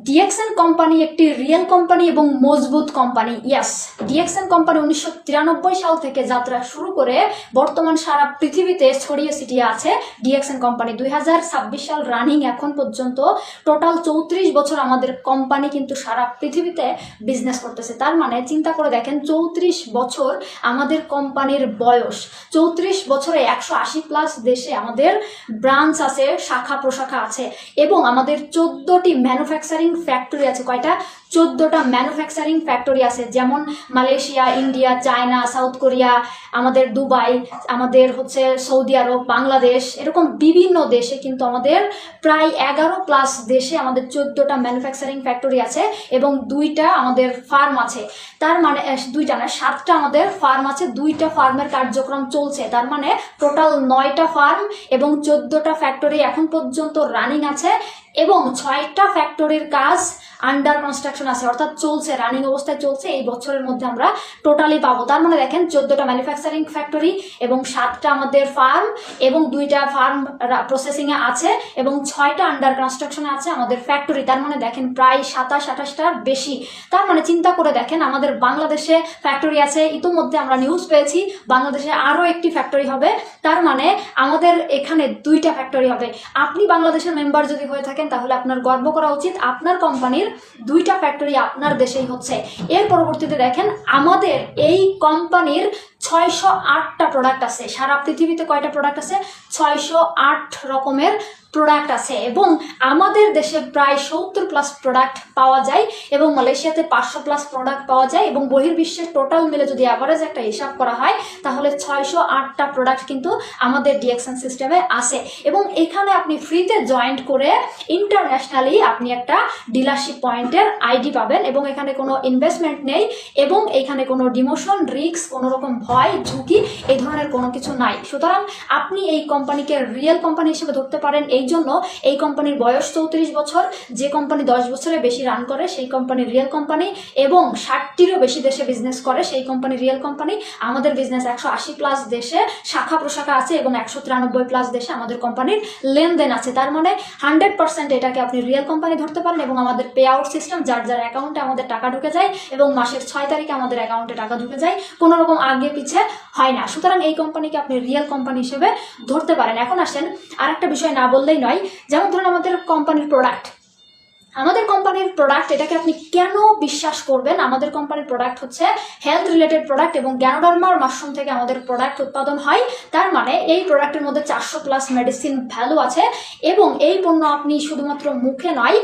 DXN company একটি real company এবং মজবুত কোম্পানি। ইয়াস, ডিএক্সএন কোম্পানি 1993 সাল থেকে যাত্রা শুরু করে বর্তমান সারা পৃথিবীতে ছড়িয়ে ছিটিয়ে আছে। ডিএক্সএন কোম্পানি 2026 সাল রানিং এখন পর্যন্ত। টোটাল 34 বছর আমাদের কোম্পানি কিন্তু সারা পৃথিবীতে বিজনেস করতেছে। তার মানে চিন্তা করে দেখেন, 34 বছর আমাদের কোম্পানির বয়স। 34 বছরে 180+ দেশে আমাদের ব্রাঞ্চ আছে, শাখা প্রশাখা আছে, এবং আমাদের 14টি ম্যানুফ্যাকচারিং ফ্যাক্টরি আছে। কয়টা? 14টা ম্যানুফ্যাকচারিং ফ্যাক্টরি আছে, যেমন Malaysia, India, China, south Korea, আমাদের দুবাই, আমাদের হচ্ছে সৌদি আরব, বাংলাদেশ, এরকম বিভিন্ন দেশে কিন্তু আমাদের প্রায় 11+ দেশে আমাদের 14টা ম্যানুফ্যাকচারিং ফ্যাক্টরি আছে এবং 2টা আমাদের ফার্ম আছে। তার মানে 2টা না, 7টা আমাদের ফার্ম আছে, 2টা ফার্মের কার্যক্রম চলছে। তার মানে টোটাল 9টা ফার্ম এবং 14টা ফ্যাক্টরি এখন পর্যন্ত রানিং আছে, এবং 6টা ফ্যাক্টরির কাজ আন্ডার কনস্ট্রাকশন আছে, অর্থাৎ চলছে, রানিং অবস্থায় চলছে। এই বছরের মধ্যে আমরা টোটালি পাবো। তার মানে দেখেন, 14টা ম্যানুফ্যাকচারিং ফ্যাক্টরি এবং 7টা আমাদের ফার্ম এবং 2টা ফার্ম প্রসেসিংয়ে আছে এবং 6টা আন্ডার কনস্ট্রাকশনে আছে আমাদের ফ্যাক্টরি। তার মানে দেখেন প্রায় 27-28টার বেশি। তার মানে চিন্তা করে দেখেন, আমাদের বাংলাদেশে ফ্যাক্টরি আছে, ইতোমধ্যে আমরা নিউজ পেয়েছি বাংলাদেশে আরও একটি ফ্যাক্টরি হবে। তার মানে আমাদের এখানে 2টা ফ্যাক্টরি হবে। আপনি বাংলাদেশের মেম্বার যদি হয়ে থাকেন তাহলে আপনার গর্ব করা উচিত, আপনার কোম্পানির 2টা ফ্যাক্টরি আপনার দেশেই হচ্ছে। এর পরবর্তীতে দেখেন, আমাদের এই কোম্পানির 608টা প্রোডাক্ট আছে। সারা পৃথিবীতে কয়টা প্রোডাক্ট আছে? 608 রকমের প্রোডাক্ট আছে, এবং আমাদের দেশে প্রায় 70+ প্রোডাক্ট পাওয়া যায়, এবং মালয়েশিয়াতে 500+ প্রোডাক্ট পাওয়া যায়, এবং বহির্বিশ্বের টোটাল মিলে যদি অ্যাভারেজ একটা হিসাব করা হয় তাহলে 608টা প্রোডাক্ট কিন্তু আমাদের ডিএক্সএন সিস্টেমে আছে। এবং এখানে আপনি ফ্রিতে জয়েন্ট করে ইন্টারন্যাশনালি আপনি একটা ডিলারশিপ পয়েন্টের আইডি পাবেন, এবং এখানে কোনো ইনভেস্টমেন্ট নেই, এবং এখানে কোনো ডিমোশন, রিস্ক, কোনো রকম ভয়, ঝুঁকি, এই ধরনের কোনো কিছু নাই। সুতরাং আপনি এই কোম্পানিকে রিয়েল কোম্পানি হিসেবে ধরতে পারেন। এই জন্য এই কোম্পানির বয়স 34 বছর। যে কোম্পানি 10 বছরের বেশি রান করে সেই কোম্পানি রিয়েল কোম্পানি, এবং 60টিরও বেশি দেশে বিজনেস করে সেই কোম্পানি রিয়েল কোম্পানি। আমাদের বিজনেস 180+ দেশে শাখা প্রশাখা আছে এবং 193+ দেশে আমাদের কোম্পানির লেনদেন আছে। তার মানে 100% এটাকে আপনি রিয়েল কোম্পানি ধরতে পারেন। এবং আমাদের পে আউট সিস্টেম, যার যার অ্যাকাউন্টে আমাদের টাকা ঢুকে যায় এবং মাসের 6 তারিখে আমাদের অ্যাকাউন্টে টাকা ঢুকে যায়, কোনো রকম আগে পিছে হয় না। সুতরাং এই কোম্পানিকে আপনি রিয়েল কোম্পানি হিসেবে ধরতে পারেন। এখন আসেন আরেকটা বিষয় না বললেই নয়, যেমন ধরুন আমাদের কোম্পানির প্রোডাক্ট। আমাদের কোম্পানির প্রোডাক্ট, এটাকে আপনি কেন বিশ্বাস করবেন? আমাদের কোম্পানির প্রোডাক্ট হচ্ছে হেলথ রিলেটেড প্রোডাক্ট, এবং গ্যানোডার্মার মাশরুম থেকে আমাদের প্রোডাক্ট উৎপাদন হয়। তার মানে এই প্রোডাক্টের মধ্যে 400+ মেডিসিন ভ্যালু আছে, এবং এই পণ্য আপনি শুধুমাত্র মুখে নয়